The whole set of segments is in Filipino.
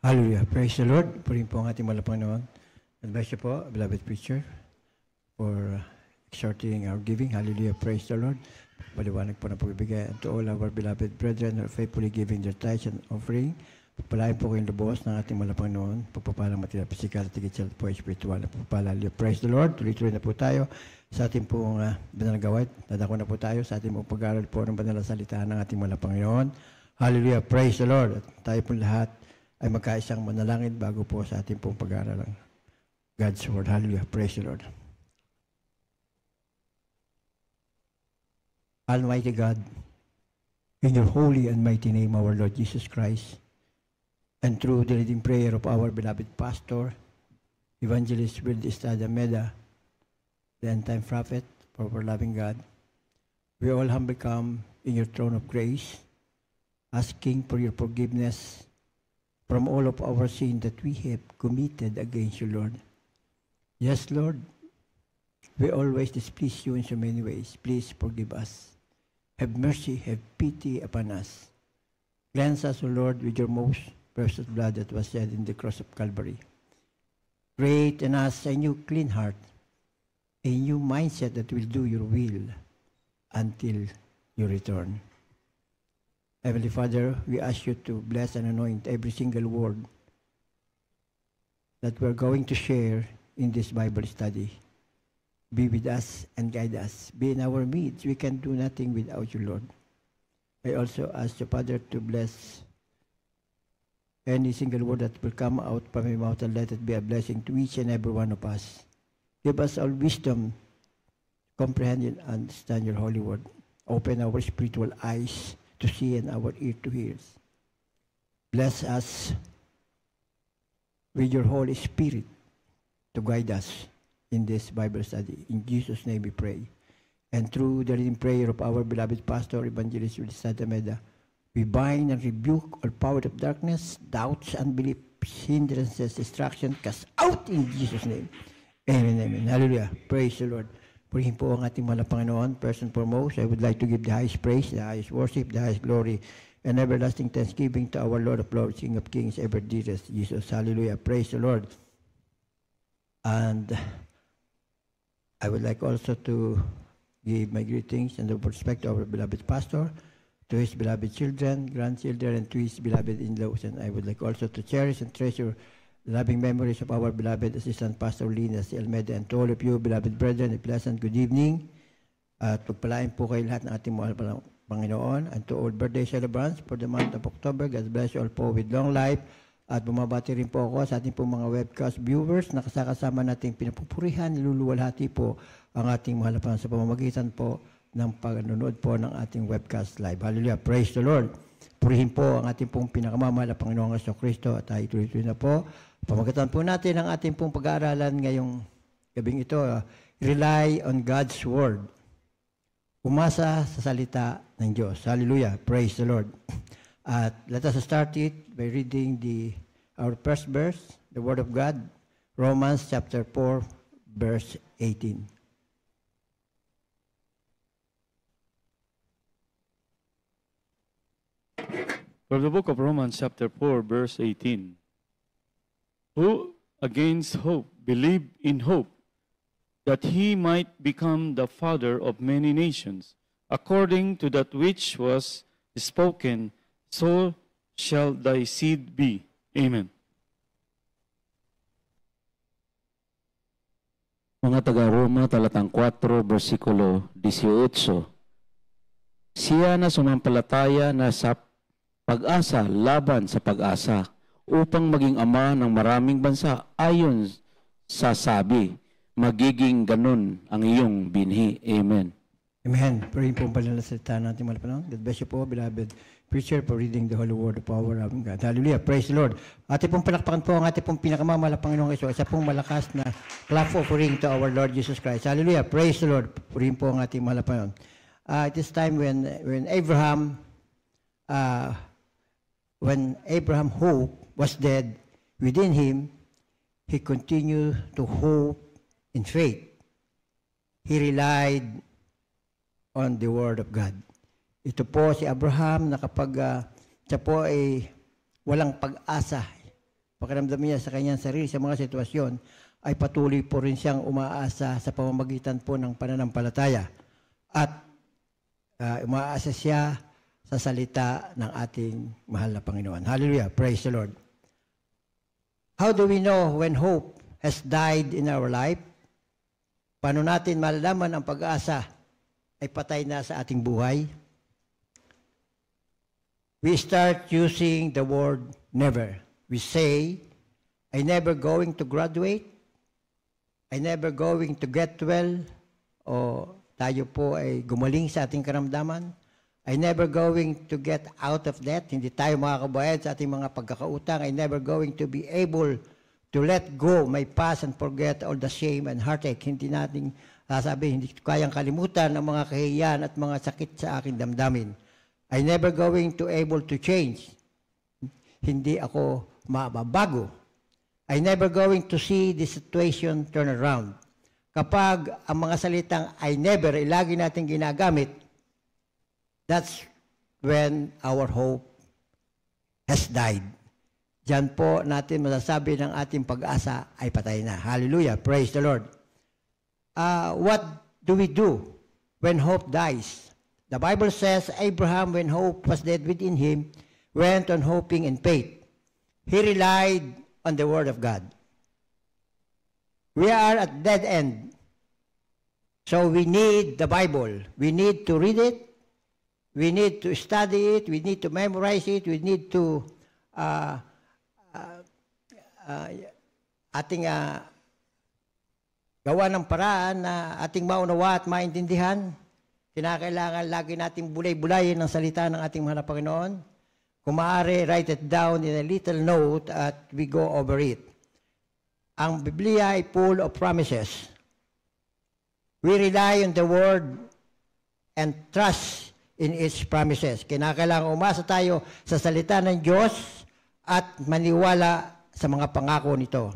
Hallelujah. Praise the Lord. Purihin po ang ating mahal na Panginoon. And bless you po, beloved preacher, for exhorting our giving. Hallelujah. Praise the Lord. Paliwanag po na pagbibigay. And to all our beloved brethren who are faithfully giving their tithes and offering, pagpalain po kayong lubos ng ating mahal na Panginoon. Pagpapalang matira, pisikal, tigit siya po, spiritual na pagpapala. Hallelujah. Praise the Lord. Tuloy-tuloy na po tayo sa ating pong banal na gawain. Dadako na po tayo sa ating pong pag-aaral po ng banal na salita ng ating mahal na Panginoon. Hallelujah. Praise the Lord. At tayo po lahat ay magkaisang manalangin bago po sa ating pong pag-aaral ng God's Word. Hallelujah. Praise the Lord. Almighty God, in your holy and mighty name, our Lord Jesus Christ, and through the leading prayer of our beloved pastor, Evangelist Will Estrada Meda, the end-time prophet for our loving God, we all humbly come in your throne of grace, asking for your forgiveness from all of our sin that we have committed against you, Lord. Yes, Lord, we always displease you in so many ways. Please forgive us. Have mercy, have pity upon us. Cleanse us, O Lord, with your most precious blood that was shed in the cross of Calvary. Create in us a new clean heart, a new mindset that will do your will until you return. Heavenly Father, we ask you to bless and anoint every single word that we're going to share in this Bible study. Be with us and guide us. Be in our midst. We can do nothing without you, Lord. I also ask the Father to bless any single word that will come out from my mouth, and let it be a blessing to each and every one of us. Give us all wisdom, comprehend and understand your holy word. Open our spiritual eyes to see and our ear to hear. Bless us with your Holy Spirit to guide us in this Bible study. In Jesus' name we pray. And through the reading prayer of our beloved pastor, Evangelist Will Estrada Meda, we bind and rebuke all power of darkness, doubts, unbelief, hindrances, distraction, cast out in Jesus' name. Amen, amen. Hallelujah. Praise the Lord. Purihin po ang ating mahal na Panginoon. First and foremost, I would like to give the highest praise, the highest worship, the highest glory, and everlasting thanksgiving to our Lord of Lords, King of Kings, ever dearest Jesus. Hallelujah. Praise the Lord. And I would like also to give my greetings and respect to our beloved pastor, to his beloved children, grandchildren, and to his beloved in-laws. And I would like also to cherish and treasure the loving memories of our beloved Assistant Pastor Lina C. Almeida, and to all of you, beloved brethren, a pleasant good evening. At pagpalain po kayo lahat ng ating mahal na Panginoon. And to all birthday celebrants for the month of October, God bless you all po with long life. At bumabati rin po ako sa ating po mga webcast viewers na kasama nating pinapupurihan, niluluwalhati po ang ating mahal na Panginoon sa pamamagitan po ng panonood po ng ating webcast live. Hallelujah. Praise the Lord. Purihin po ang ating pong pinakamamahal na Panginoong Kristo at tayo tuloy-tuloy na po. Pamamagitan po natin ang ating pong pag-aaralan ngayong gabing ito. Rely on God's Word. Umasa sa salita ng Diyos. Hallelujah. Praise the Lord. At let us start it by reading our first verse, the Word of God, Romans chapter 4, verse 18. From the book of Romans chapter 4, verse 18. Who against hope believed in hope that he might become the father of many nations, according to that which was spoken, so shall thy seed be. Amen. Mga taga-Roma, talatang 4, versikulo 18. Siya na sumampalataya na sa pag-asa laban sa pag-asa, upang maging ama ng maraming bansa, ayon sa sabi, magiging ganun ang iyong binhi. Amen. Amen. Purihin po pala na salita natin mahal na Panginoon. God bless you po, beloved preacher, for reading the holy word of our God. Hallelujah. Praise the Lord. Ating pong palakpakan po ang ating pong pinakamamahal na Panginoong Hesus. Isa pong malakas na clap offering to our Lord Jesus Christ. Hallelujah. Praise the Lord. Purihin po ang ating mahal na Panginoon. At this time when Abraham hope was dead within him, he continued to hope in faith. He relied on the Word of God. Ito po si Abraham na kapag siya po ay walang pag-asa, pakiramdam niya sa kanyang sarili sa mga sitwasyon, ay patuloy po rin siyang umaasa sa pamamagitan po ng pananampalataya. At umaasa siya sa salita ng ating mahal na Panginoon. Hallelujah. Praise the Lord. How do we know when hope has died in our life? Paano natin malalaman ang pag-asa ay patay na sa ating buhay? We start using the word never. We say, I never going to graduate. I never going to get well. O tayo po ay gumaling sa ating karamdaman. I never going to get out of debt. Hindi tayo makakabayad sa ating mga pagkakautang. I never going to be able to let go my past and forget all the shame and heartache. Hindi natin sasabihin, hindi kayang kalimutan ang mga kahihiyan at mga sakit sa aking damdamin. I never going to able to change. Hindi ako mababago. I never going to see the situation turn around. Kapag ang mga salitang I never ay lagi natin ginagamit, that's when our hope has died. Diyan po natin masasabi ng ating pag-asa ay patay na. Hallelujah. Praise the Lord. What do we do when hope dies? The Bible says, Abraham, when hope was dead within him, went on hoping in faith. He relied on the Word of God. We are at dead end. So we need the Bible. We need to read it. We need to study it. We need to memorize it. We need to gawa ng paraan na ating maunawa at maintindihan. Kinakailangan lagi nating bulay-bulayin ang salita ng ating mahal na Panginoon. Kung maaari, write it down in a little note at we go over it. Ang Biblia ay full of promises. We rely on the Word and trust in its promises. Kinakailangan umasa tayo sa salita ng Diyos at maniwala sa mga pangako nito.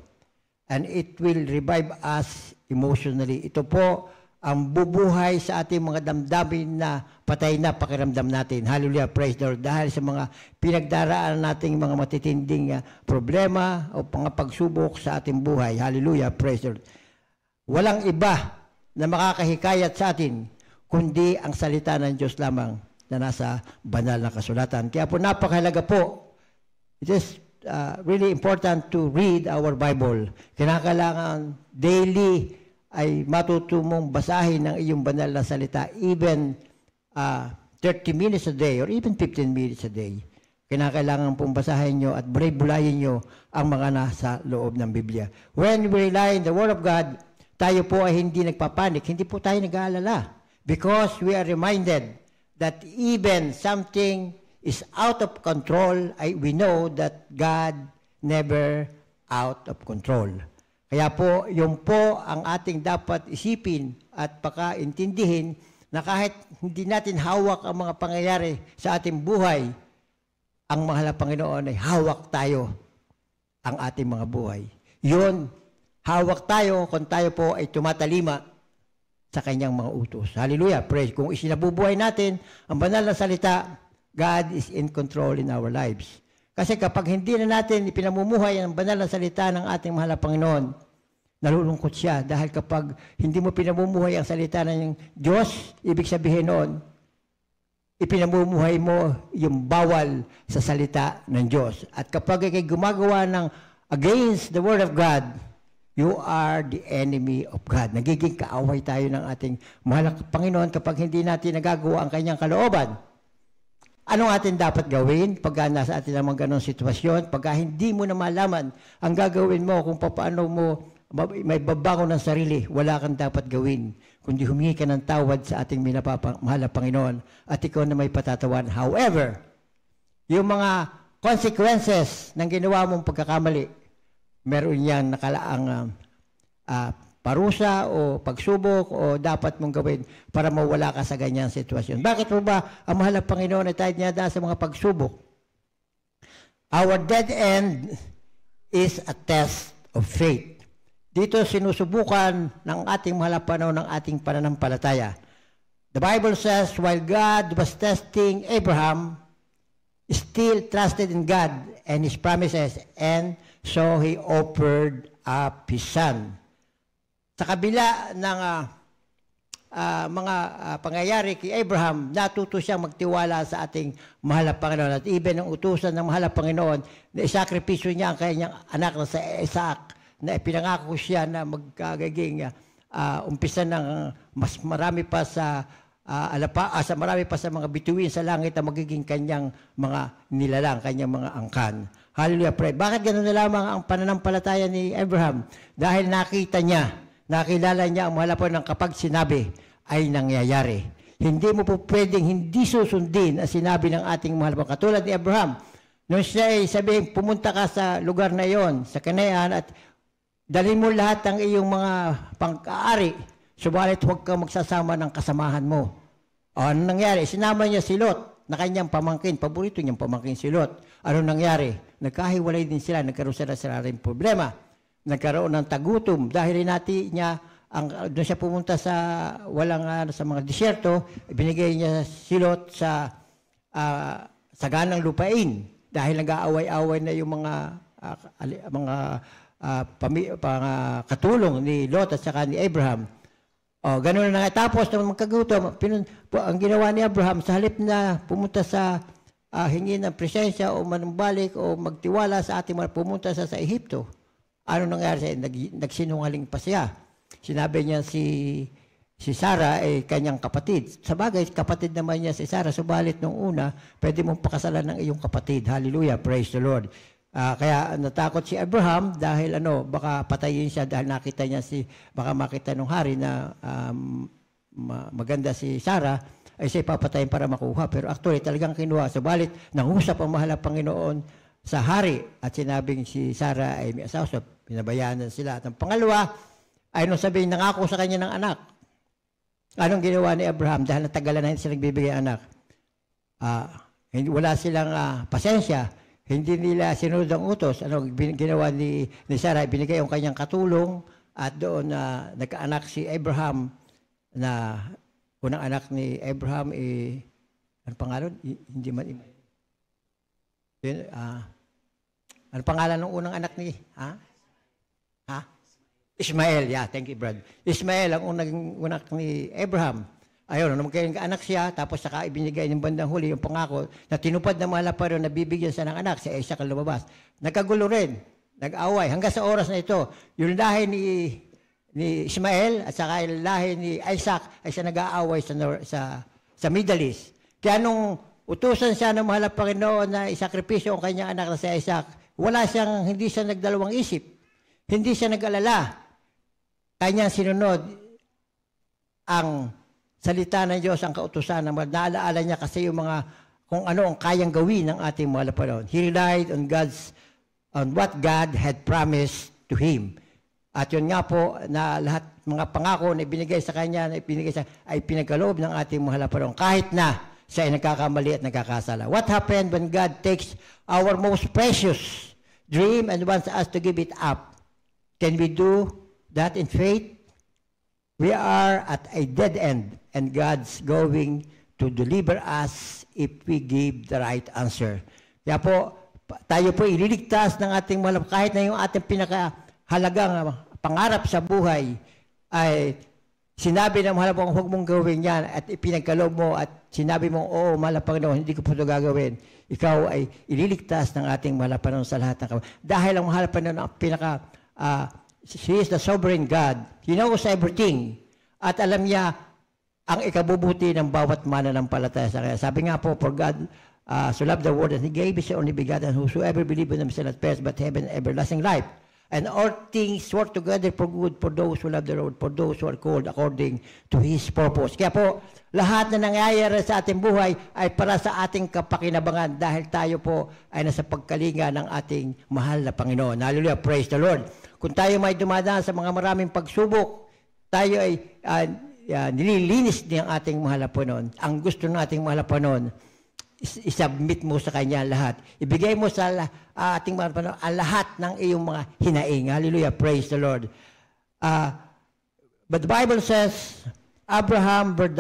And it will revive us emotionally. Ito po ang bubuhay sa ating mga damdamin na patay na pakiramdam natin. Hallelujah, praise the Lord. Dahil sa mga pinagdaraan nating mga matitinding problema o mga pagsubok sa ating buhay. Hallelujah, praise the Lord. Walang iba na makakahikayat sa atin kundi ang salita ng Diyos lamang na nasa banal na kasulatan. Kaya po napakahalaga po. It is really important to read our Bible. Kinakailangan daily ay matutumong basahin ng iyong banal na salita even 30 minutes a day or even 15 minutes a day. Kinakailangan pong basahin nyo at bulayin nyo ang mga nasa loob ng Biblia. When we rely on the Word of God, tayo po ay hindi nagpapanik, hindi po tayo nag-aalala. Because we are reminded that even something is out of control, we know that God never out of control. Kaya po, yun po ang ating dapat isipin at pakaintindihin na kahit hindi natin hawak ang mga pangyayari sa ating buhay, ang mahal na Panginoon ay hawak tayo ang ating mga buhay. Yun, hawak tayo kung tayo po ay tumatalima sa kanyang mga utos. Hallelujah, praise. Kung isinabubuhay natin ang banal na salita, God is in control in our lives. Kasi kapag hindi na natin ipinamumuhay ang banal na salita ng ating mahal na Panginoon, nalulungkot siya. Dahil kapag hindi mo pinamumuhay ang salita ng Diyos, ibig sabihin noon, ipinamumuhay mo yung bawal sa salita ng Diyos. At kapag ikay gumagawa ng against the Word of God, you are the enemy of God. Nagiging kaaway tayo ng ating mahal na Panginoon kapag hindi natin nagagawa ang kanyang kalooban. Anong atin dapat gawin pagka nasa atin ang mga ganong sitwasyon? Pagka hindi mo na malaman ang gagawin mo kung paano mo may babangon ng sarili, wala kang dapat gawin. Kundi humingi ka ng tawad sa ating mahal na Panginoon at ikaw na may patatawan. However, yung mga consequences ng ginawa mong pagkakamali, meron yan nakalaang parusa o pagsubok o dapat mong gawin para mawala ka sa ganyang sitwasyon. Bakit mo ba ang mahal na Panginoon ay tayo niya sa mga pagsubok? Our dead end is a test of faith. Dito sinusubukan ng ating mahal na Panginoon ng ating pananampalataya. The Bible says, while God was testing Abraham, still trusted in God and His promises, and so he offered up his son. Sa kabila ng mga pangyayari kay Abraham, natuto siyang magtiwala sa ating mahal na Panginoon. At even ang utusan ng mahal na Panginoon, na isakripisyo niya ang kanyang anak na sa Isaac, na ipinangako siya na magkagiging umpisa ng mas marami pa sa marami pa sa mga bituin sa langit na magiging kanyang mga nilalang, kanyang mga angkan. Hallelujah, pray. Bakit ganoon na lamang ang pananampalataya ni Abraham? Dahil nakilala niya ang mahal po ng kapag sinabi ay nangyayari. Hindi mo po pwedeng hindi susundin ang sinabi ng ating mahal po. Katulad ni Abraham, nung siya ay sabihin, pumunta ka sa lugar na yon, sa Canaan, at dalhin mo lahat ng iyong mga pangkaari, subalit huwag kang magsasama ng kasamahan mo. O, ano nangyari? Sinama niya si Lot na kanyang pamangkin. Paborito niyang pamangkin si Lot. Ano nangyari? Nagkahiwalay din sila. Nagkaroon sila sa rin problema. Nagkaroon ng tagutom. Dahil rinati niya, doon siya pumunta sa sa mga disyerto, binigay niya si Lot sa saganang lupain. Dahil nag-aaway-aaway na yung mga katulong ni Lot at saka ni Abraham. O, ganun na nga. Tapos, nang magkagutom, ang ginawa ni Abraham, sa halip na pumunta sa hingi ng presensya o manumbalik o magtiwala sa ating mga pumunta sa Ehipto, ano nangyari siya? Nagsinungaling pa siya. Sinabi niya si Sarah ay kanyang kapatid. Sa bagay, kapatid naman niya si Sarah. Subalit nung una, pwede mong pakasalan ng iyong kapatid. Hallelujah, praise the Lord. Kaya natakot si Abraham dahil baka patayin siya dahil nakita niya baka makita ng hari na maganda si Sarah, ay siya papatayin para makuha. Pero actually talagang kinuha. Subalit nangusap ang mahal na Panginoon sa hari at sinabing si Sarah ay may asawa. So, pinabayaan na sila. At ang pangalawa ay nung sabihin, nangako sa kanya ng anak. Anong ginawa ni Abraham? Dahil natagalan na hindi sila nagbibigay anak. Wala silang pasensya. Hindi nila sinunod ang utos. Ano ginawa ni Sarah? Binigay ang kanyang katulong at doon nagkaanak si Abraham na unang anak ni Abraham ano pangalan? Hindi man ano pangalan ng unang anak ni Ismael. Yeah, thank you, brother. Ismael ang unang anak ni Abraham. Ayun, nung magkaanak siya, tapos saka ibinigay ng bandang huli yung pangako na tinupad ng mga laparo na bibigyan siya ng anak, si Isaac ang lumabas. Nagkagulo rin, nag-away. Hanggang sa oras na ito, yung lahi ni Ismael at saka yung lahi ni Isaac ay siya nag-aaway sa Middle East. Kaya nung utusan siya ng mahal na Panginoon na isakripisyo ang kanyang anak na si Isaac, hindi siya nagdalawang isip. Hindi siya nag-alala. Kanyang sinunod ang salita ng Diyos, ang kautusan, na naalaala niya kasi yung kung ano ang kayang gawin ng ating mahal na Panginoon. He relied on what God had promised to him. At yun nga po, na lahat mga pangako na ibinigay sa kanya, ay pinagkaloob ng ating mahal na Panginoon. Kahit na siya ay nagkakamali at nagkakasala. What happened when God takes our most precious dream and wants us to give it up? Can we do that in faith? We are at a dead end, and God's going to deliver us if we give the right answer. Kaya po, tayo po ililigtas ng ating mahal, kahit na yung ating pinakahalagang pangarap sa buhay, ay sinabi ng mahal po, huwag mong gawin yan, at ipinagkaloob mo, at sinabi mo, oo, mahal Panginoon, hindi ko po ito gagawin. Ikaw ay ililigtas ng ating mahal Panginoon sa lahat ng dahil ang mahal Panginoon, ang He is the sovereign God. He knows everything. At alam niya ang ikabubuti ng bawat mananampalataya sa kanya. Sabi nga po, for God so loved the world that He gave His only begotten, whosoever believe in Him shall not perish, but have an everlasting life. And all things work together for good for those who love the Lord, for those who are called according to His purpose. Kaya po, lahat na nangyayari sa ating buhay ay para sa ating kapakinabangan dahil tayo po ay nasa pagkalinga ng ating mahal na Panginoon. Hallelujah, praise the Lord. Kung tayo may dumadaan sa mga maraming pagsubok, tayo ay nililinis din ang ating mahal na Panginoon. Ang gusto ng ating mahal na Panginoon, isubmit mo sa Kanya lahat. Ibigay mo sa ating mahal na Panginoon ang lahat ng iyong mga hinaing. Hallelujah, praise the Lord. But the Bible says, Abraham never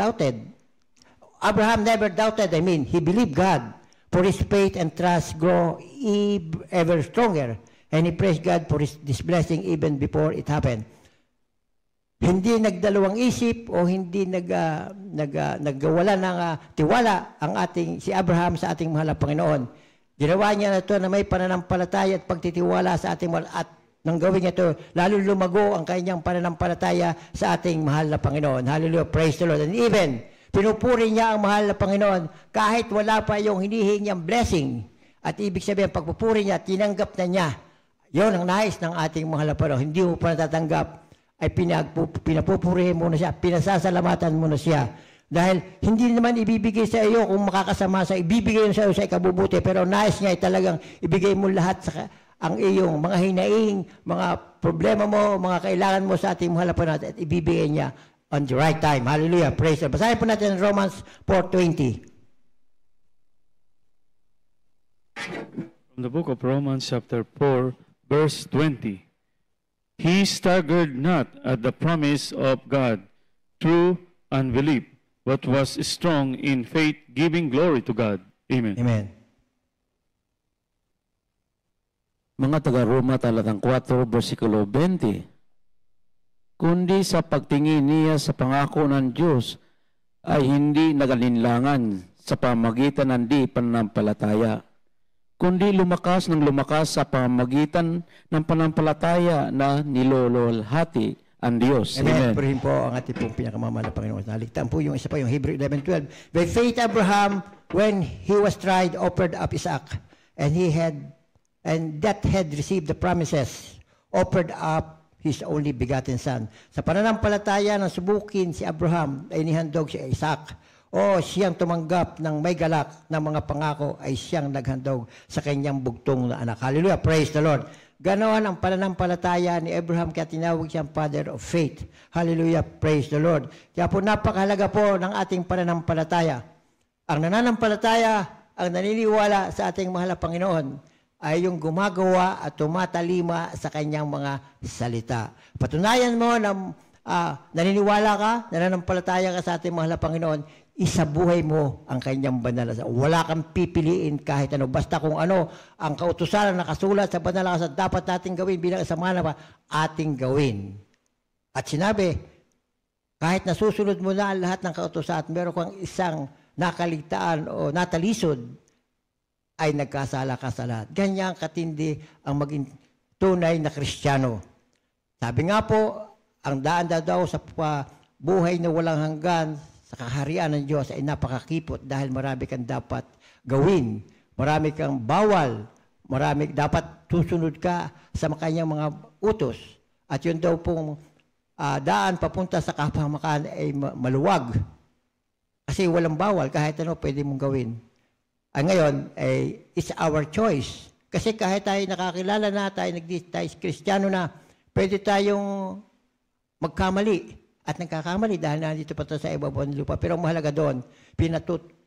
doubted. He believed God. For his faith and trust grow ever stronger. And he praised God for this blessing even before it happened. Hindi nagdalawang isip o hindi nagwala ng tiwala ang si Abraham sa ating mahal na Panginoon. Ginawa niya na ito na may pananampalataya at pagtitiwala sa ating mahal at nang gawin niya ito, lalo lumago ang kanyang pananampalataya sa ating mahal na Panginoon. Hallelujah, praise the Lord. And even, pinupuri niya ang mahal na Panginoon kahit wala pa yung hinihingi niyang blessing. At ibig sabihin, pagpupuri niya, tinanggap na niya. Yun ang nais ng ating mahal na Panginoon. Hindi mo pa natatanggap, ay pinapupurihin mo na siya, pinasasalamatan mo na siya. Dahil hindi naman ibibigay sa iyo kung makakasama sa ibibigay sa iyo sa ikabubuti, pero nais niya ay talagang ibigay mo lahat sa ang iyong mga hinaing, mga problema mo, mga kailangan mo sa ating mahal na Panginoon at ibibigay niya on the right time. Hallelujah. Praise God. Basahin po natin Romans 4:20. From the book of Romans chapter 4, verse 20. He staggered not at the promise of God through unbelief, but was strong in faith, giving glory to God. Amen. Amen. Mga taga-Roma talatang 4, versikulo 20. Kundi sa pagtingin niya sa pangako ng Diyos ay hindi nagalinlangan sa pamagitan ng di pananampalataya, kundi lumakas sa pamagitan ng pananampalataya na nilololhati ang Diyos. Amen. Amen. Purihin po ang ating pong pinakamamahal na Panginoon. Naligtaan po yung isa pa, yung Hebrew 11:12. By faith Abraham, when he was tried, offered up Isaac, and that had received the promises, offered up his only begotten son. Sa pananampalataya ng subukin si Abraham ay nihandog si Isaac. O siyang tumanggap ng may galak ng mga pangako ay siyang naghandog sa kanyang bugtong na anak. Hallelujah, praise the Lord. Ganoon ang pananampalataya ni Abraham kaya tinawag siyang father of faith. Hallelujah, praise the Lord. Kaya po napakahalaga po ng ating pananampalataya. Ang nananampalataya, ang naniniwala sa ating mahal na Panginoon ay yung gumagawa at tumatalima sa kanyang mga salita. Patunayan mo na naniniwala ka, nananampalataya ka sa ating mahal na Panginoon, isabuhay mo ang kanyang banal na salita. Wala kang pipiliin kahit ano. Basta kung ano ang kautusan na nakasulat sa banal na salita dapat nating gawin bilang isama na ating gawin. At sinabi, kahit nasusunod mo na lahat ng kautusan at meron kang isang nakaligtaan o natalisod, ay nagkasala ka sa lahat. Ganyan katindi ang maging tunay na Kristiyano. Sabi nga po, ang daan daw sa buhay na walang hanggan sa kaharian ng Diyos ay napakakipot dahil marami kang dapat gawin. Marami kang bawal. Marami dapat susunod ka sa kanyang mga utos. At yun daw pong daan papunta sa kapahamakan ay maluwag. Kasi walang bawal, kahit ano pwede mong gawin. Ngayon, it's our choice. Kasi kahit tayo nakakilala na, tayo Kristiyano na, pwede tayong magkamali at nagkakamali dahil nandito pa tayo sa ibabaw ng lupa. Pero ang mahalaga doon,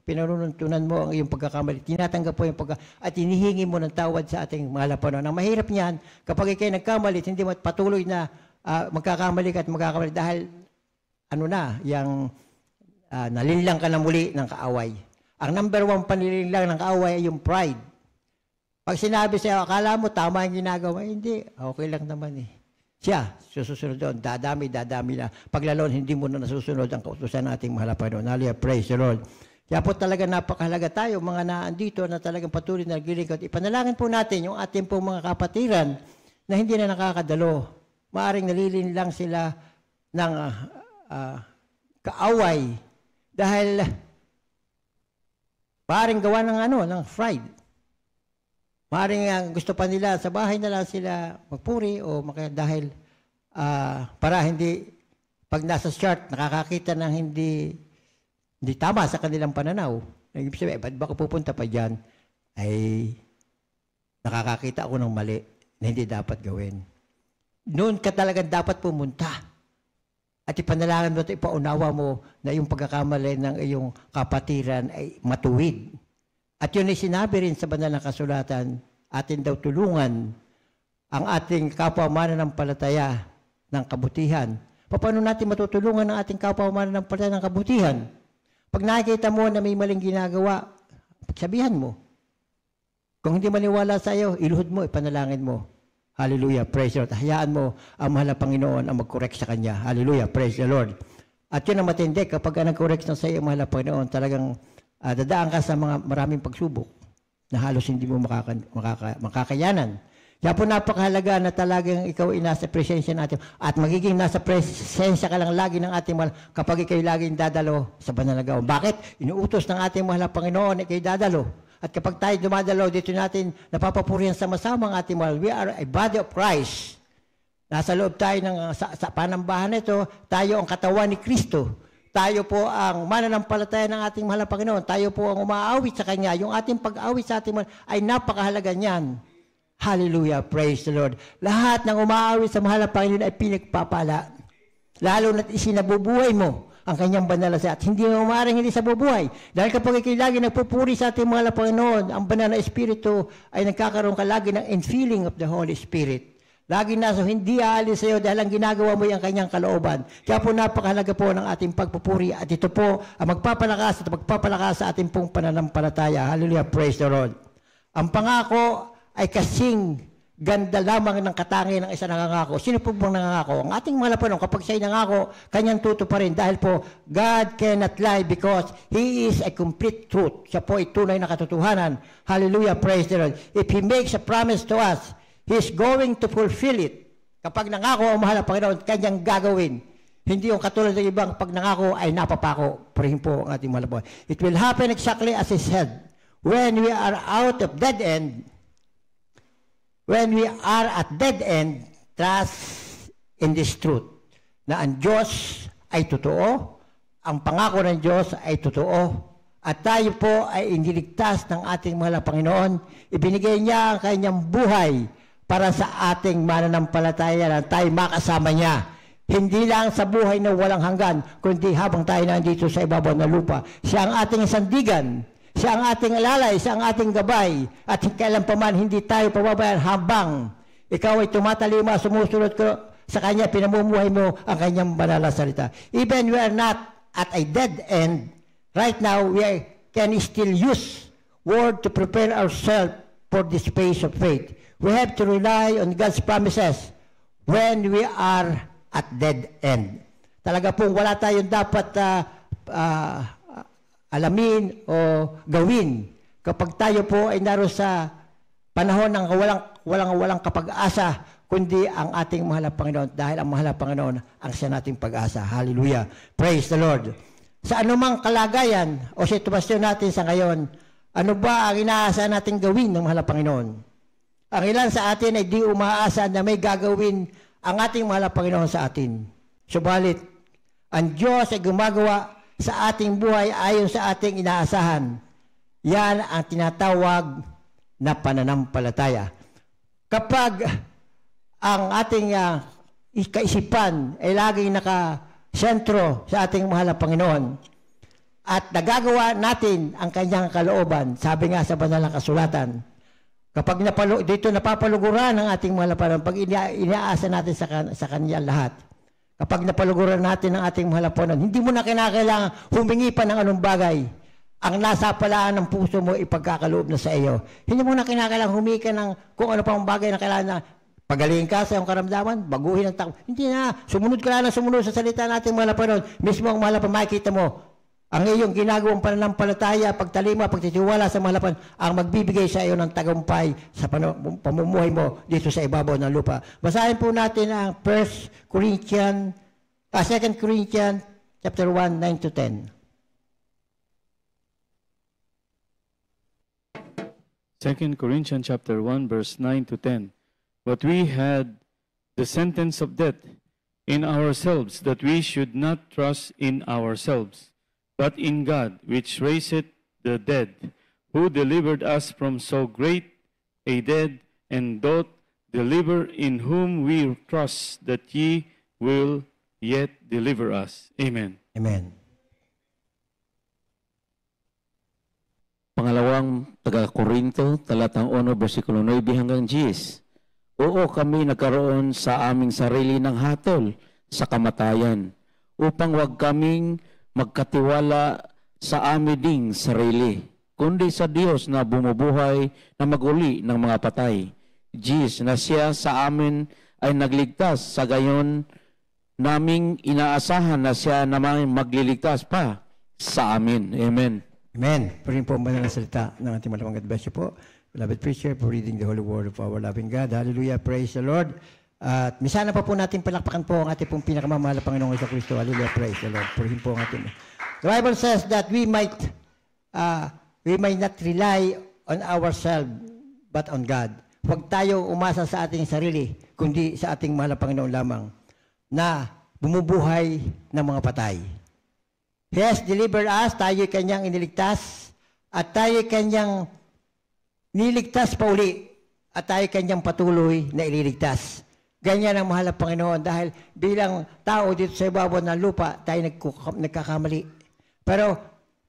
pinarununtunan mo ang iyong pagkakamali. Tinatanggap po yung at hinihingi mo ng tawad sa ating mahal na Panginoon. Ang mahirap niyan, kapag ikaw nagkamali, hindi mo patuloy na magkakamali ka at magkakamali dahil yung nalinlang ka na muli ng kaaway. Ang number one panililang ng kaaway ay yung pride. Pag sinabi sa'yo, akala mo tama yung ginagawa, hindi, okay lang naman eh. Siya, susunod doon, dadami na. Paglalon, hindi mo na nasusunod ang kautusan ng ating mahal na Panginoon. Hallelujah, praise the Lord. Kaya po talaga napakahalaga tayo, mga naandito na talagang patuloy na naglilingkod. Ipanalangin po natin yung ating po mga kapatiran na hindi na nakakadalo. Maaring nalilin lang sila ng kaaway dahil maaring gawa ng pride. Maaring gusto pa nila sa bahay na lang sila magpuri o dahil para hindi, pag nasa chart, nakakakita ng hindi tama sa kanilang pananaw. Ibig sabihin, ba't baka pupunta pa dyan? Ay nakakakita ako ng mali na hindi dapat gawin. Noon ka talagang dapat pumunta. At ipanalangin mo at ipaunawa mo na yung pagkakamali ng iyong kapatiran ay matuwid. At yun ay sinabi rin sa banal na kasulatan, atin daw tulungan ang ating kapwa mananampalataya ng kabutihan. Paano natin matutulungan ang ating kapwa mananampalataya ng kabutihan? Pag nakikita mo na may maling ginagawa, pagsabihan mo. Kung hindi maniwala sa iyo, iluhod mo, ipanalangin mo. Hallelujah, praise the Lord. Hayaan mo ang mahal na Panginoon ang mag-correct sa Kanya. Hallelujah, praise the Lord. At yun ang matindi, kapag nag-correct na sa iyo ang mahal na Panginoon, talagang dadaan ka sa mga maraming pagsubok na halos hindi mo makakayanan. Kaya po napakahalaga na talagang ikaw ay nasa presensya natin at magiging nasa presensya ka lang lagi ng ating mahal kapag ikaw laging dadalo sa banal na gawain. Bakit? Inuutos ng ating mahal na Panginoon ikaw dadalo. At kapag tayo dumadalo, dito natin napapapurihan sama-sama ang ating mahal. We are a body of Christ. Nasa loob tayo ng sa panambahan nito, tayo ang katawan ni Kristo. Tayo po ang mananampalataya ng ating mahal na Panginoon. Tayo po ang umaawit sa Kanya. Yung ating pag-awit sa ating mahal ay napakahalaga niyan. Hallelujah, praise the Lord. Lahat ng umaawit sa mahal na Panginoon ay pinagpapala. Lalo na't isinabubuhay mo ang kanyang banal na siya. At hindi mo maaaring hindi sa bubuhay. Dahil kapag ikaw lagi nagpupuri sa ating mahal na Panginoon, ang banal na Espiritu ay nagkakaroon ka lagi ng infilling of the Holy Spirit. Lagi nasa hindi aalis sa iyo dahil ang ginagawa mo ay ang kanyang kalooban. Kaya po napakahalaga po ng ating pagpupuri. At ito po ang magpapalakas sa ating pong pananampalataya. Hallelujah, praise the Lord. Ang pangako ay kasing ganda lamang ng katangian ng isa nangangako. Sino po bang nangangako? Ang ating mga Panginoon, kapag siya'y nangako, kanyang tutuparin. Dahil po, God cannot lie because He is a complete truth. Siya po ay tunay na katotohanan. Hallelujah, praise the Lord. If He makes a promise to us, He is going to fulfill it. Kapag nangako ang mahal na Panginoon, kanyang gagawin. Hindi yung katulad ng ibang pag nangako ay napapako. Purihin po ang ating mahal na Panginoon. It will happen exactly as He said. When we are out of dead end, when we are at dead end, trust in this truth, na ang Diyos ay totoo, ang pangako ng Diyos ay totoo, at tayo po ay iniligtas ng ating mahal na Panginoon. Ibinigay niya ang kanyang buhay para sa ating mananampalataya na tayo makasama niya. Hindi lang sa buhay na walang hanggan, kundi habang tayo nandito sa ibabaw ng lupa. Siya ang ating sandigan. Siya ang ating alalay, siya ang ating gabay, at kailan pa man hindi tayo pababayaan habang ikaw ay tumatalima, sumusunod ko sa Kanya, pinamumuhay mo ang Kanyang banal na salita. Even we are not at a dead end, right now we can still use word to prepare ourselves for this phase of faith. We have to rely on God's promises when we are at dead end. Talaga pong wala tayong dapat alamin o gawin kapag tayo po ay naroon sa panahon ng walang kapag-asa, kundi ang ating mahal na Panginoon, dahil ang mahal na Panginoon ang siya nating pag-asa. Hallelujah. Praise the Lord. Sa anumang kalagayan o sitwasyon natin sa ngayon, ano ba ang inaasa nating gawin ng mahal na Panginoon? Ang ilan sa atin ay di umaasa na may gagawin ang ating mahal na Panginoon sa atin. Subalit, ang Diyos ay gumagawa sa ating buhay ayon sa ating inaasahan. Yan ang tinatawag na pananampalataya. Kapag ang ating kaisipan ay laging nakasentro sa ating mahal na Panginoon at nagagawa natin ang kanyang kalooban, sabi nga sa banal na kasulatan, kapag dito napapaluguran ang ating mahal na Panginoon, pag inaasa natin sa kanya lahat, kapag napaluguran natin ang ating mahal na Panginoon, hindi mo na kinakailangan humingi pa ng anong bagay. Ang nasa palaan ng puso mo ipagkakaloob na sa iyo. Hindi mo na kinakailangan humingi ka ng kung ano pang bagay na kailangan na pagaling ka sa iyong karamdaman, baguhin ang takbo. Hindi na. Sumunod ka lang na sumunod sa salita natin mahal na Panginoon. Mismo ang mahal na Panginoon, makikita mo ang iyong ginagawang pananampalataya, pagtalima, pagtitiwala sa mahal na Panginoon, ang magbibigay sa iyo ng tagumpay sa pamumuhay mo dito sa ibabaw ng lupa. Basahin po natin ang 2 Corinthians chapter 1, 9 to 10. 2 Corinthians chapter 1, verse 9 to 10. But we had the sentence of death in ourselves, that we should not trust in ourselves, but in God, which raiseth the dead, who delivered us from so great a dead, and doth deliver, in whom we trust that ye will yet deliver us. Amen. Amen. Pangalawang taga-Korinto, talatang 1, versikulo 9 hanggang 10. Oo, kami nagkaroon sa aming sarili ng hatol sa kamatayan, upang wag kaming magkatiwala sa amin ding sarili, kundi sa Diyos na bumubuhay na maguli ng mga patay. Jesus na siya sa amin ay nagligtas, sa gayon naming inaasahan na siya naman magliligtas pa sa amin. Amen. Amen. Purihin po ang banal na salita ng ating malamang God bless you po. Beloved preacher, for reading the holy word of our loving God. Hallelujah. Praise the Lord. At misana pa po natin palakpakan po ang ating pong pinakamamahal na Panginoong Jesucristo. Hallelujah. Praise the Lord. Purihin po ang ating. The Bible says that we might not rely on ourselves but on God. Huwag tayo umasa sa ating sarili, kundi sa ating mahal na Panginoon lamang na bumubuhay ng mga patay. He has delivered us, tayo kanyang iniligtas, at tayo kanyang niligtas pa uli, at tayo kanyang patuloy na ililigtas. Ganyan ang mahal na Panginoon dahil bilang tao dito sa ibabaw ng lupa, tayo nagkakamali. Pero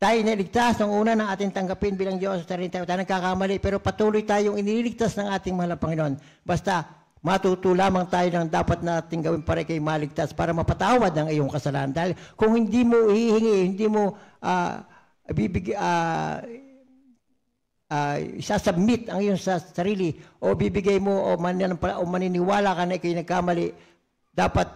tayo niligtas ng una ng ating tanggapin bilang Diyos sa sarili tayo nagkakamali, pero patuloy tayong iniligtas ng ating mahal na Panginoon. Basta matuto lamang tayo ng dapat nating gawin para kay maligtas, para mapatawad ang iyong kasalanan. Dahil kung hindi mo ihihingi, hindi mo isasubmit ang iyong sarili, o bibigay mo, o maniniwala ka na ikaw'y nagkamali, dapat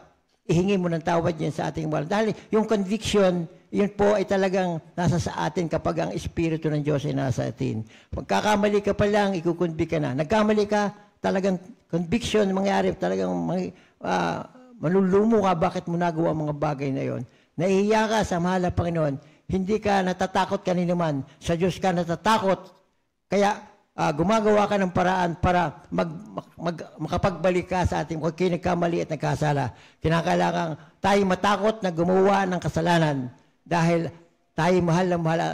ihingi mo ng tawad yan sa ating mahal. Dahil yung conviction, yun po ay talagang nasa sa atin kapag ang Espiritu ng Diyos ay nasa atin. Pagkakamali ka pa lang, ikukunbik ka na. Nagkamali ka, talagang conviction mangyari, talagang malulumo ka, bakit mo nagawa ang mga bagay na yon. Nahihiya ka sa mahal na Panginoon, hindi ka natatakot kanino man, sa Diyos ka natatakot, kaya gumagawa ka ng paraan para makapagbalik ka sa ating nagkamali at nagkasala. Kinakailangan tayo matakot na gumawa ng kasalanan dahil tayo mahal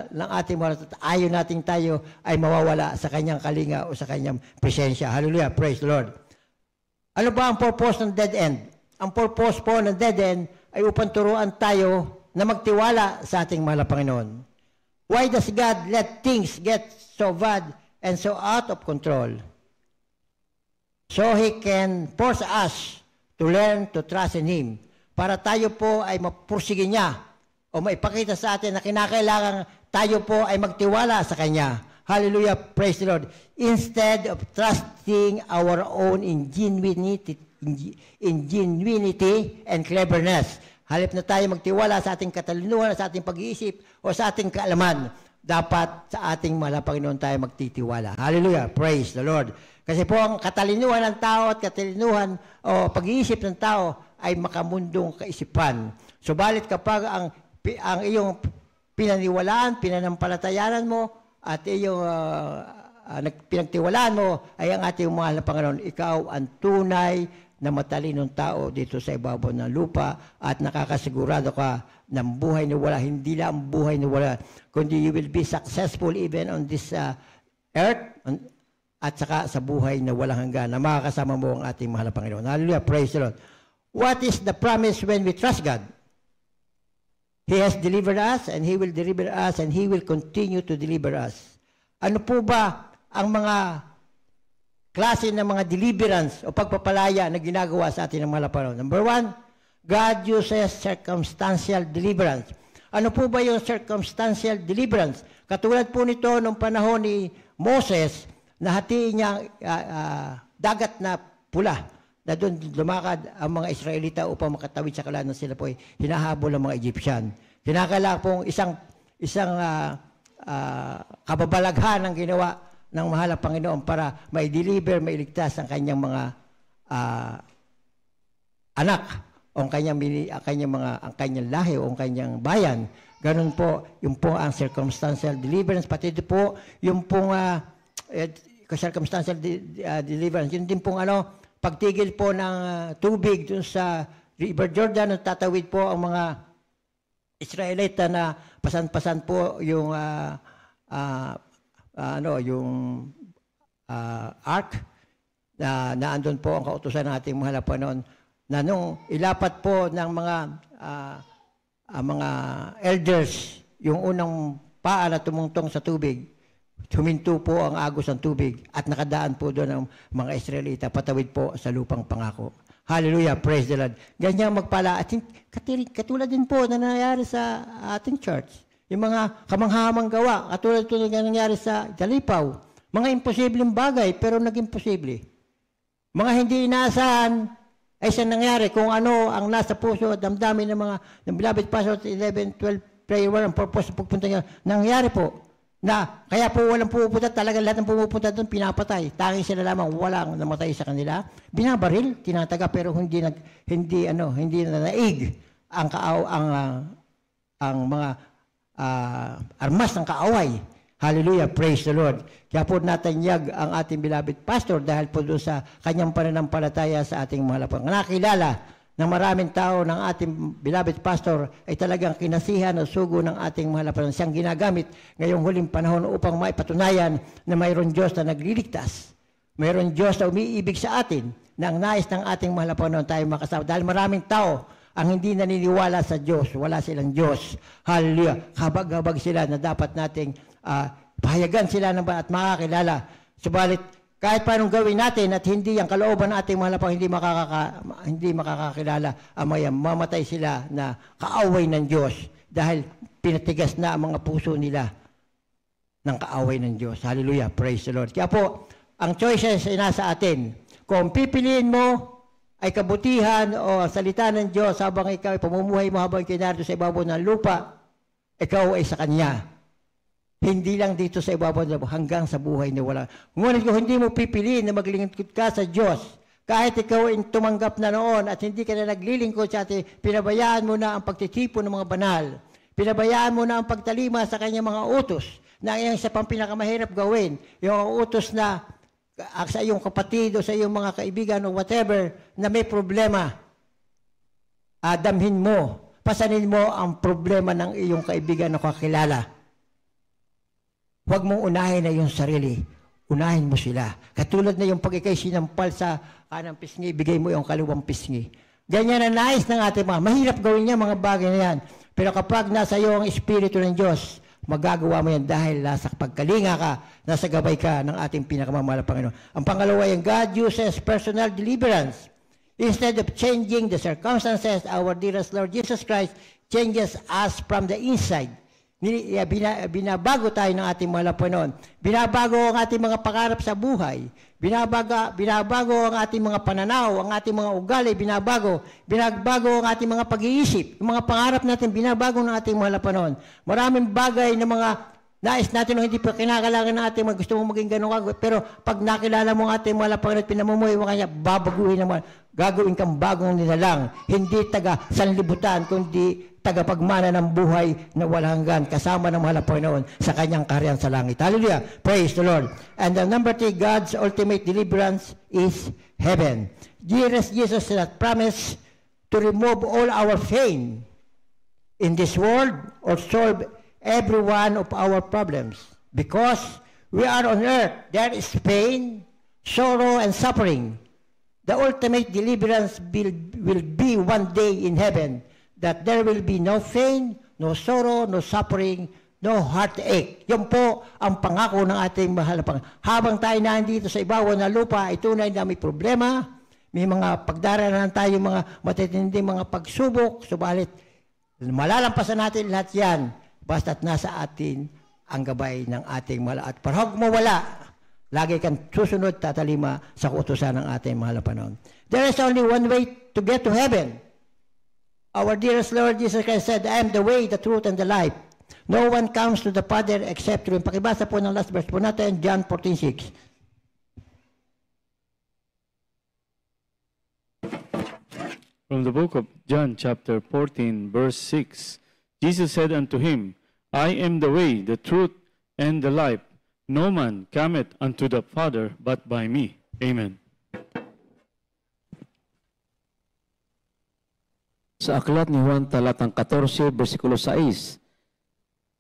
ng ating mahal at ayaw nating tayo ay mawawala sa kanyang kalinga o sa kanyang presensya. Hallelujah. Praise the Lord. Ano ba ang purpose ng dead end? Ang purpose po ng dead end ay upang turuan tayo na magtiwala sa ating mahal na Panginoon. Why does God let things get so bad and so out of control? So He can force us to learn to trust in Him. Para tayo po ay mapursige niya o maipakita sa atin na kinakailangan tayo po ay magtiwala sa Kanya. Hallelujah, praise the Lord. Instead of trusting our own ingenuity and cleverness, halip na tayo magtiwala sa ating katalinuhan, sa ating pag-iisip, o sa ating kaalaman, dapat sa ating mahal na Panginoon tayo magtitiwala. Hallelujah, praise the Lord. Kasi po ang katalinuhan ng tao at katalinuhan o pag-iisip ng tao ay makamundong kaisipan. Subalit kapag ang iyong pinaniwalaan, pinanampalatayanan mo, at iyong pinagtiwalaan mo ay ang ating mahal na Panginoon, ikaw ang tunay na matalinong tao dito sa ibabaw ng lupa at nakakasigurado ka ng buhay na wala, hindi lang buhay na wala, kundi you will be successful even on this earth at saka sa buhay na walang hanggan na makakasama mo ang ating mahal na Panginoon. Hallelujah, praise the Lord. What is the promise when we trust God? He has delivered us and He will deliver us and He will continue to deliver us. Ano po ba ang mga klase ng mga deliverance o pagpapalaya na ginagawa sa atin ng mahal na Panginoon? Number one, God uses circumstantial deliverance. Ano po ba yung circumstantial deliverance? Katulad po nito nung panahon ni Moses, na hatiin niya dagat na pula, na doon lumakad ang mga Israelita upang makatawid sa kalanan, sila po ay hinahabol ng mga Egyptian. Kinakailangan pong isang kababalaghan ang ginawa ng mahal na Panginoon para mai-deliver, mailigtas ang kanyang mga anak o ang kanyang lahi o ang kanyang bayan. Ganun po, yung po ang circumstantial deliverance. Pati ito po, yung pong circumstantial deliverance. Yun din pong pagtigil po ng tubig dun sa River Jordan, tatawid po ang mga Israelita na pasan-pasan po yung yung ark na naandun po ang kautusan ng ating mahal na Panginoon, na nung ilapat po ng mga elders yung unang paa na tumungtong sa tubig, huminto po ang agos ng tubig at nakadaan po doon ang mga Israelita patawid po sa lupang pangako. Hallelujah, praise the Lord. Ganyan magpala. At katulad din po na nangyayari sa ating church. yung mga kamanghamang gawa, katulad ito na nangyari sa Dalipaw. Mga imposibleng bagay, pero naging posible. Mga hindi inaasahan, ay siya nangyari kung ano ang nasa puso at damdamin ng beloved pastor 11-12 prayer war, ang purpose ng pagpunta niya, nangyari po. Na kaya po walang pumupunta, talaga lahat ng pumupunta doon pinapatay. Tanging sila lamang walang namatay sa kanila. Binabaril, tinataga pero hindi na naig ang mga armas ng kaaway. Hallelujah, praise the Lord. Kaya po natanyag ang ating beloved pastor dahil po doon sa kanyang pananampalataya sa ating mga lapang. Nakilala ng maraming tao ng ating beloved pastor ay talagang kinasihan o sugo ng ating mga lapanan. Siyang ginagamit ngayong huling panahon upang maipatunayan na mayroon Diyos na nagliligtas. Mayroon Diyos na umiibig sa atin na ang nais ng ating mga lapanan tayo makasama. Dahil maraming tao ang hindi naniniwala sa Diyos, wala silang Diyos. Hallelujah. Habag-habag sila na dapat nating pahayagan sila ng at makakilala. Subalit, kahit paanong gawin natin at hindi ang kalooban ng ating mga lapang hindi makakakilala, mamatay sila na kaaway ng Diyos dahil pinatigas na ang mga puso nila ng kaaway ng Diyos. Hallelujah. Praise the Lord. Kaya po, ang choices ay nasa atin. Kung pipiliin mo ay kabutihan o salita ng Diyos habang ikaw ay pamumuhay mo habang kinarito sa ibabaw ng lupa, ikaw ay sa Kanya. Hindi lang dito sa ibabaw ng lupa, hanggang sa buhay na wala. Ngunit kung hindi mo pipiliin na maglingkod ka sa Diyos, kahit ikaw ay tumanggap na noon at hindi ka na naglilingkod sa atin, pinabayaan mo na ang pagtitipon ng mga banal. Pinabayaan mo na ang pagtalima sa kanyang mga utos na iyang isa pang pinakamahirap gawin. Yung utos na sa iyong kapatid o sa iyong mga kaibigan o whatever na may problema, damhin mo, pasanin mo ang problema ng iyong kaibigan na kakilala. Huwag mong unahin na yung sarili. Unahin mo sila. Katulad na yung pag ikay sinampal sa kanang pisngi, bigay mo yung kaliwang pisngi. Ganyan na nais ng ating mga. Mahirap gawin niya mga bagay na yan. Pero kapag nasa iyo ang Espiritu ng Diyos, magagawa mo yan dahil nasa pagkalinga ka, nasa gabay ka ng ating pinakamamahal na Panginoon. Ang pangalawa yung God uses personal deliverance. Instead of changing the circumstances, our dearest Lord Jesus Christ changes us from the inside. Binabago tayo ng ating mga Panginoon. Binabago ang ating mga pangarap sa buhay. Binabago ang ating mga pananaw, ang ating mga ugali, binabago ang ating mga pag-iisip. Yung mga pangarap natin, binabago ng ating mga Panginoon. Maraming bagay na mga nais natin o hindi pa kinakailangan ng ating mga gusto mong maging ganun. Pero pag nakilala mo ang ating mga Panginoon at pinamumuhay mo kanya, babaguhin naman. Gagawin kang bagong nilalang. Hindi taga sanlibutan, kundi tagapagmana ng buhay na walang hanggan kasama ng mahal na Panginoon sa kanyang kaharian sa langit. Hallelujah! Praise the Lord. And the number 3, God's ultimate deliverance is heaven. Jesus has promised to remove all our pain in this world or solve every one of our problems. Because we are on earth, there is pain, sorrow, and suffering. The ultimate deliverance will be one day in heaven, that there will be no pain, no sorrow, no suffering, no heartache. Yan po ang pangako ng ating mahal na Panginoon. Habang tayo nandito sa ibabaw ng lupa, ay tunay na may problema, may mga pagdaraanan tayo, mga matitinding mga pagsubok, subalit malalampasan natin lahat yan, basta't nasa atin ang gabay ng ating mahal. At para huwag mawala, lagi kang susunod, tatalima sa kautusan ng ating mahal na Panginoon. There is only one way to get to heaven. Our dearest Lord Jesus Christ said, I am the way, the truth, and the life. No one comes to the Father except through him. Pakibasa po ng last verse po natin, John 14:6. From the book of John, chapter 14, verse 6, Jesus said unto him, I am the way, the truth, and the life. No man cometh unto the Father but by me. Amen. Sa aklat ni Juan talatang 14, versikulo 6,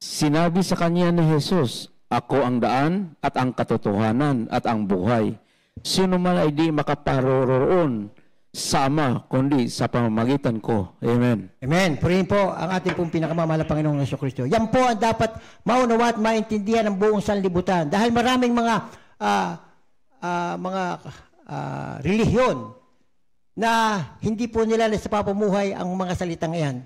sinabi sa kanya ni Jesus, ako ang daan at ang katotohanan at ang buhay. Sino man ay di makaparoroon sa Ama, kundi sa pamamagitan ko. Amen. Amen. Purihin po ang ating pong pinakamamahal na Panginoong Jesucristo. Yan po ang dapat maunawa at maintindihan ng buong sanlibutan. Dahil maraming mga relihiyon na hindi po nila sa papamuhay ang mga salitang iyan.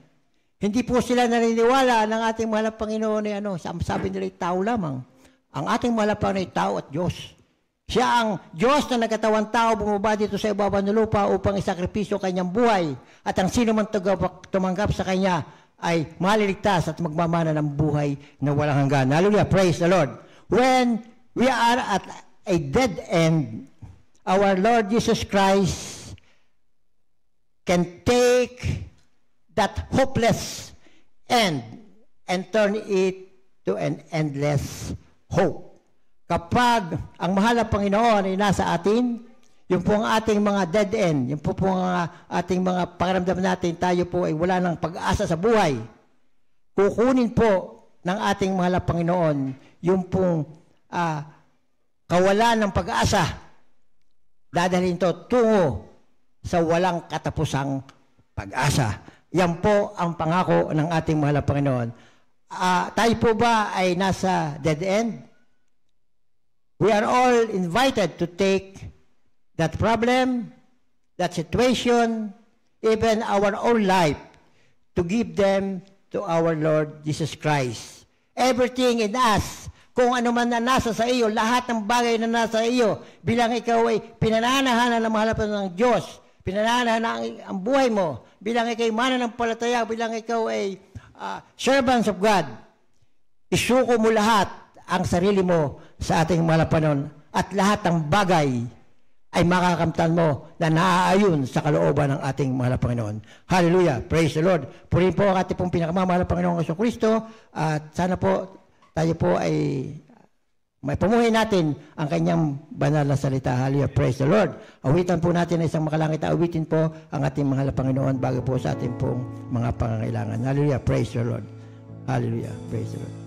Hindi po sila naniniwala ng ating mahal na Panginoon ay sabi nila tao lamang. Ang ating mahal na Panginoon ay tao at Diyos. Siya ang Diyos na nagkatawang tao, bumaba dito sa ibaba ng lupa upang isakripisyo kanyang buhay. At ang sino man tumanggap sa kanya ay maliligtas at magmamana ng buhay na walang hanggan. Hallelujah, praise the Lord. When we are at a dead end, our Lord Jesus Christ can take that hopeless end and turn it to an endless hope. Kapag ang mahal na Panginoon ay nasa atin, yung po ang ating mga dead end, yung po ang ating mga pakiramdam natin, tayo po ay wala ng pag-asa sa buhay, kukunin po ng ating mahal na Panginoon yung pong kawalan ng pag-asa, dadalhin to tungo sa walang katapusang pag-asa. Yan po ang pangako ng ating mahal na Panginoon. Tayo po ba ay nasa dead end? We are all invited to take that problem, that situation, even our own life, to give them to our Lord Jesus Christ. Everything in us, kung ano man na nasa sa iyo, lahat ng bagay na nasa iyo, bilang ikaw ay pinananahanan ng mahal ng Diyos, pinananahanan ang buhay mo, bilang ikaw ay mananampalataya, bilang ikaw ay servants of God, isuko mo lahat ang sarili mo sa ating mahal at lahat ng bagay ay makakamtan mo na naaayon sa kalooban ng ating mahal na Panginoon. Hallelujah! Praise the Lord! Purihin po ang ating pong pinakamamahal na Panginoong Kristo at sana po tayo po ay may pamuhay natin ang kanyang banal na salita. Hallelujah! Praise the Lord! Awitan po natin na isang makalangit na awitin po ang ating mahal na Panginoon bago po sa ating pong mga pangangailangan. Hallelujah! Praise the Lord! Hallelujah! Praise the Lord!